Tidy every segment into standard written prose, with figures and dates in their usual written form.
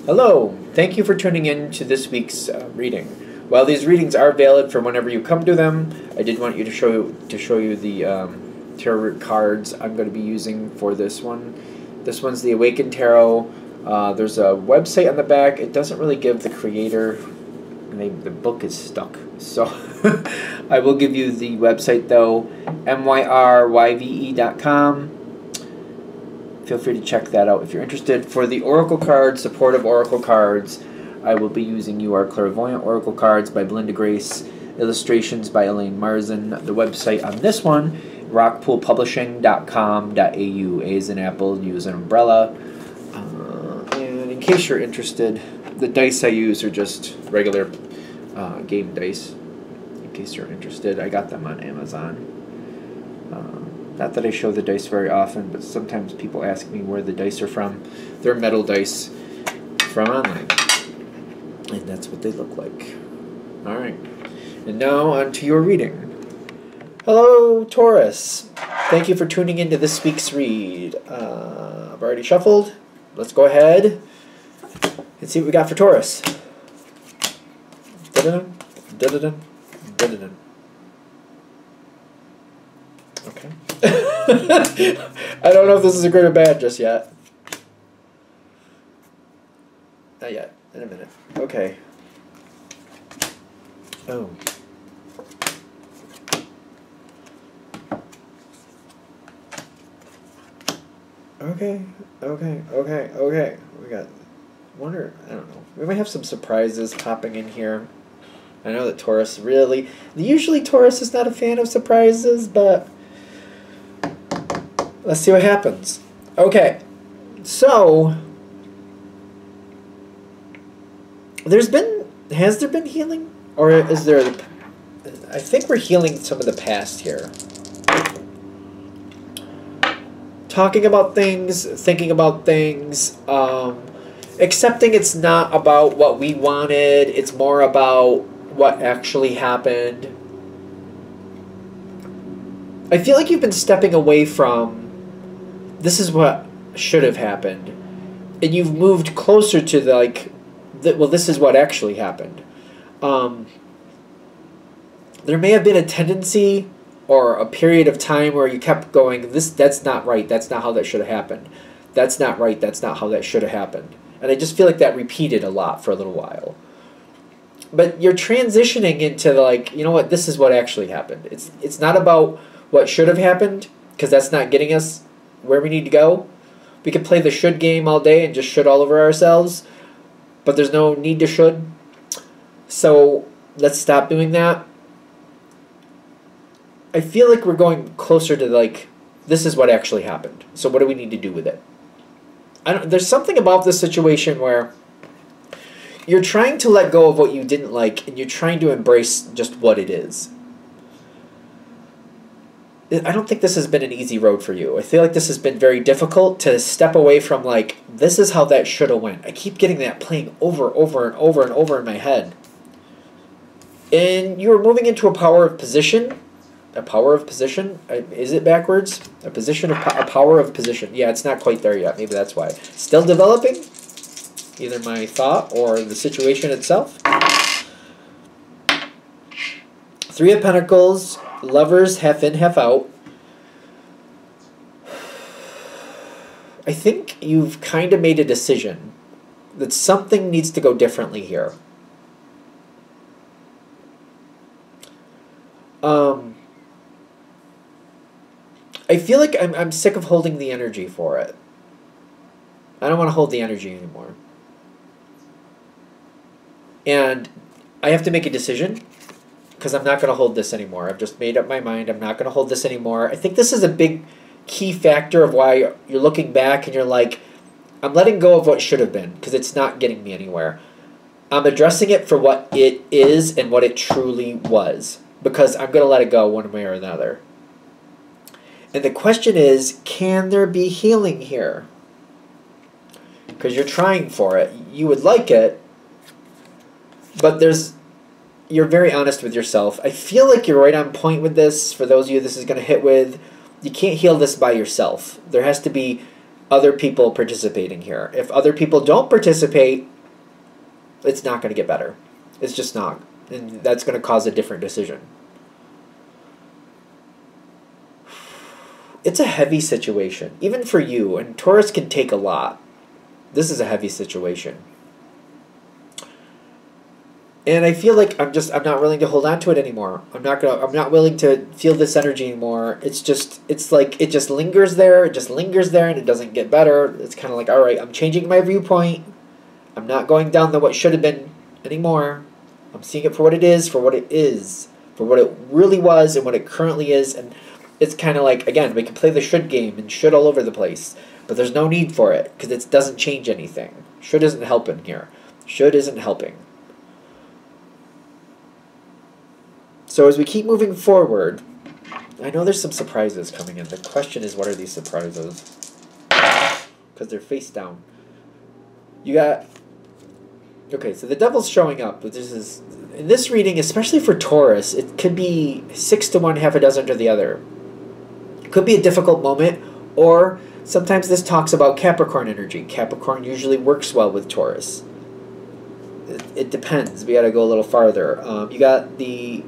Hello, thank you for tuning in to this week's reading. While these readings are valid for whenever you come to them, I did want you to show you the tarot cards I'm going to be using for this one. This one's the Awakened Tarot. There's a website on the back. It doesn't really give the creator, and the book is stuck. So I will give you the website though, myryve.com. Feel free to check that out if you're interested. For the Oracle cards, supportive Oracle cards, I will be using You Are Clairvoyant Oracle cards by Belinda Grace, illustrations by Elaine Marzin. The website on this one, rockpoolpublishing.com.au. A is in apple, U is an umbrella. And in case you're interested, the dice I use are just regular game dice. In case you're interested, I got them on Amazon. Not that I show the dice very often, but sometimes people ask me where the dice are from. They're metal dice from online. And that's what they look like. Alright. And now on to your reading. Hello, Taurus. Thank you for tuning into this week's read. I've already shuffled. Let's go ahead and see what we got for Taurus. Da-da-dun, da-da-dun, da-da-dun. Okay. I don't know if this is a good or bad just yet. Not yet. In a minute. Okay. Oh. Okay. We got... wonder... I don't know. We might have some surprises popping in here. I know that Taurus really... Usually Taurus is not a fan of surprises, but... let's see what happens. Okay, so has there been healing? Or is there, I think we're healing some of the past here. Talking about things, thinking about things, accepting it's not about what we wanted, it's more about what actually happened. I feel like you've been stepping away from this is what should have happened, and you've moved closer to the well, this is what actually happened. There may have been a tendency or a period of time where you kept going, that's not right, that's not how that should have happened, that's not right, that's not how that should have happened, and I just feel like that repeated a lot for a little while. But you're transitioning into you know what, this is what actually happened. It's not about what should have happened, because that's not getting us where we need to go. We can play the should game all day and just should all over ourselves, but there's no need to should. So let's stop doing that. I feel like we're going closer to this is what actually happened. So what do we need to do with it? There's something about this situation where you're trying to let go of what you didn't like and you're trying to embrace just what it is. I don't think this has been an easy road for you. I feel like this has been very difficult to step away from this is how that should have went. I keep getting that playing over and over in my head. And you're moving into a power of position. A power of position? Is it backwards? A power of position. Yeah, it's not quite there yet. Maybe that's why. Still developing. Either my thought or the situation itself. Three of Pentacles. Lovers, half in, half out. I think you've kind of made a decision that something needs to go differently here. I feel like I'm sick of holding the energy for it. I don't want to hold the energy anymore. And I have to make a decision. Because I'm not going to hold this anymore. I've just made up my mind. I'm not going to hold this anymore. I think this is a big key factor of why you're looking back and you're like, I'm letting go of what should have been because it's not getting me anywhere. I'm addressing it for what it is and what it truly was because I'm going to let it go one way or another. And the question is, can there be healing here? Because you're trying for it. You would like it, but you're very honest with yourself. I feel like you're right on point with this. For those of you this is going to hit with, you can't heal this by yourself. There has to be other people participating here. If other people don't participate, it's not going to get better. It's just not. And that's going to cause a different decision. It's a heavy situation, even for you. And Taurus can take a lot. This is a heavy situation. And I feel like I'm not willing to hold on to it anymore. I'm not willing to feel this energy anymore. It's like it just lingers there, and it doesn't get better. It's kind of like, all right, I'm changing my viewpoint. I'm not going down the what should have been anymore. I'm seeing it for what it is, for what it really was, and what it currently is. And it's kind of like, again, we can play the should game and should all over the place, but there's no need for it because it doesn't change anything. Should isn't helping here. Should isn't helping. So as we keep moving forward, I know there's some surprises coming in. The question is, what are these surprises? Because they're face down. You got... Okay, so the devil's showing up. But this is... In this reading, especially for Taurus, it could be 6 to 1, half a dozen to the other. It could be a difficult moment, or sometimes this talks about Capricorn energy. Capricorn usually works well with Taurus. It depends. We got to go a little farther. You got the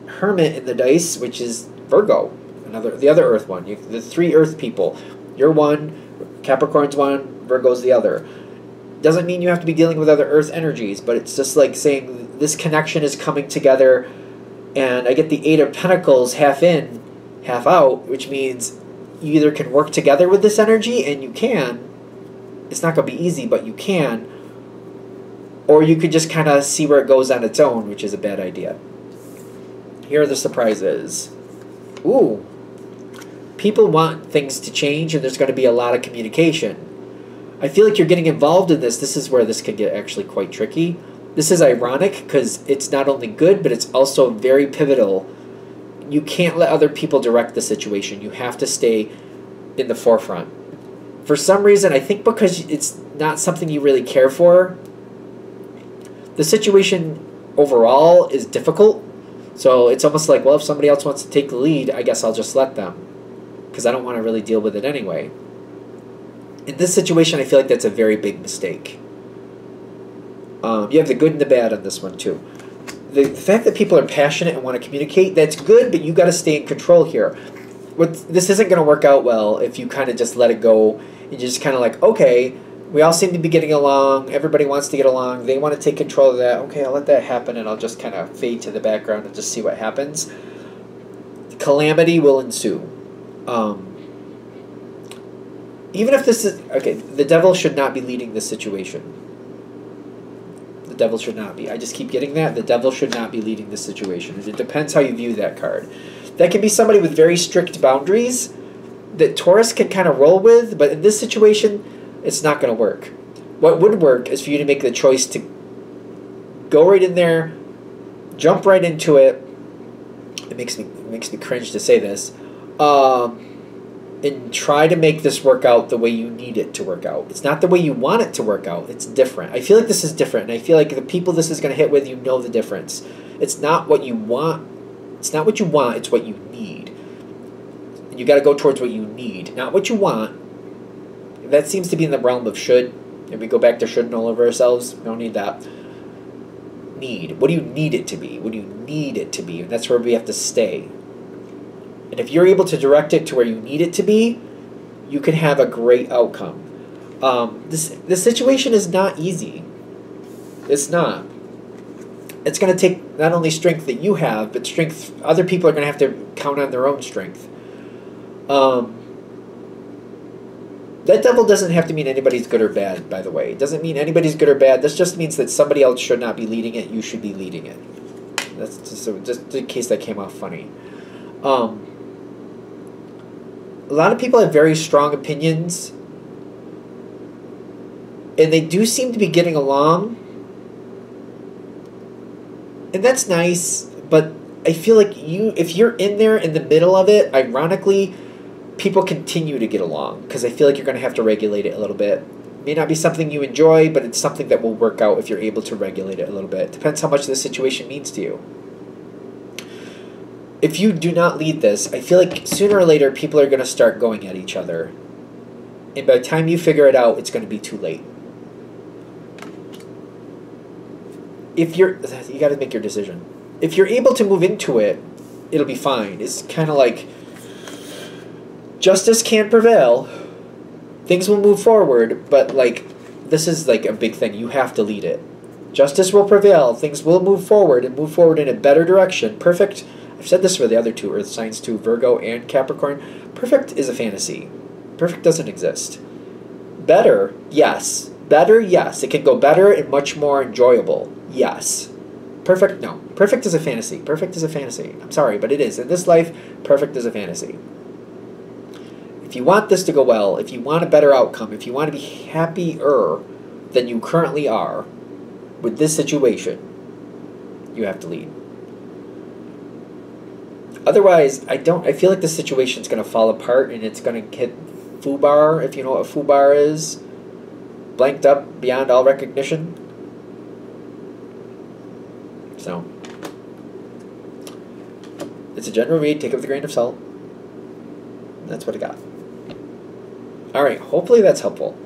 Hermit in the dice, which is Virgo, the other Earth one. The 3 Earth people. You're one, Capricorn's one, Virgo's the other. Doesn't mean you have to be dealing with other Earth energies, but it's just like saying this connection is coming together, and I get the 8 of Pentacles half in, half out, which means you either can work together with this energy, and you can. It's not going to be easy, but you can. Or you could just kind of see where it goes on its own, which is a bad idea. Here are the surprises. Ooh. People want things to change, and there's going to be a lot of communication. I feel like you're getting involved in this. This is where this could get actually quite tricky. This is ironic because it's not only good, but it's also very pivotal. You can't let other people direct the situation. You have to stay in the forefront. For some reason, I think because it's not something you really care for, the situation overall is difficult. So it's almost like, well, if somebody else wants to take the lead, I guess I'll just let them, because I don't want to really deal with it anyway. In this situation, I feel like that's a very big mistake. You have the good and the bad on this one, too. The fact that people are passionate and want to communicate, that's good, but you got to stay in control here. This isn't going to work out well if you kind of just let it go. You just kind of like, okay, we all seem to be getting along. Everybody wants to get along. They want to take control of that. Okay, I'll let that happen, and I'll just kind of fade to the background and just see what happens. Calamity will ensue. Even if this is... Okay, the devil should not be leading this situation. The devil should not be. I just keep getting that. The devil should not be leading this situation. It depends how you view that card. That can be somebody with very strict boundaries that Taurus can kind of roll with, but in this situation, it's not going to work. What would work is for you to make the choice to go right in there, jump right into it. It makes me cringe to say this. And try to make this work out the way you need it to work out. It's not the way you want it to work out. It's different. I feel like this is different, and I feel like the people this is going to hit with, you know the difference. It's not what you want. It's not what you want. It's what you need. And you got to go towards what you need, not what you want. That seems to be in the realm of should. And we go back to shoulding all over ourselves. We don't need that. Need. What do you need it to be? What do you need it to be? And that's where we have to stay. And if you're able to direct it to where you need it to be, you can have a great outcome. This situation is not easy. It's not. It's going to take not only strength that you have, but strength other people are going to have to count on their own strength. That devil doesn't have to mean anybody's good or bad, by the way. It doesn't mean anybody's good or bad. This just means that somebody else should not be leading it. You should be leading it. That's just in case that came off funny. A lot of people have very strong opinions, and they do seem to be getting along, and that's nice, but I feel like if you're in there in the middle of it, ironically, people continue to get along, because I feel like you're going to have to regulate it a little bit. It may not be something you enjoy, but it's something that will work out if you're able to regulate it a little bit. Depends how much this situation means to you. If you do not lead this, I feel like sooner or later people are going to start going at each other. And by the time you figure it out, it's going to be too late. if you got to make your decision. If you're able to move into it, it'll be fine. It's kind of like justice can't prevail. Things will move forward, but like this is like a big thing. You have to lead it. Justice will prevail. Things will move forward and move forward in a better direction. Perfect. I've said this for the other two Earth signs too, Virgo and Capricorn. Perfect is a fantasy. Perfect doesn't exist. Better, yes. Better, yes. It can go better and much more enjoyable. Yes. Perfect, no. Perfect is a fantasy. Perfect is a fantasy. I'm sorry, but it is. In this life, perfect is a fantasy. If you want this to go well, if you want a better outcome, if you want to be happier than you currently are with this situation, you have to lead. Otherwise, I feel like this situation's going to fall apart and it's going to hit foobar, if you know what a foobar is. Blanked up beyond all recognition. So, it's a general read. Take it with a grain of salt. That's what I got. Alright, hopefully that's helpful.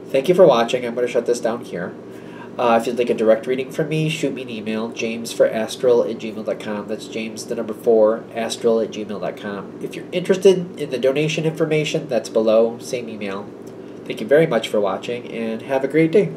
Thank you for watching. I'm going to shut this down here. If you'd like a direct reading from me, shoot me an email, jamesforastral@gmail.com. That's James, the number 4, astral@gmail.com. If you're interested in the donation information, that's below. Same email. Thank you very much for watching, and have a great day.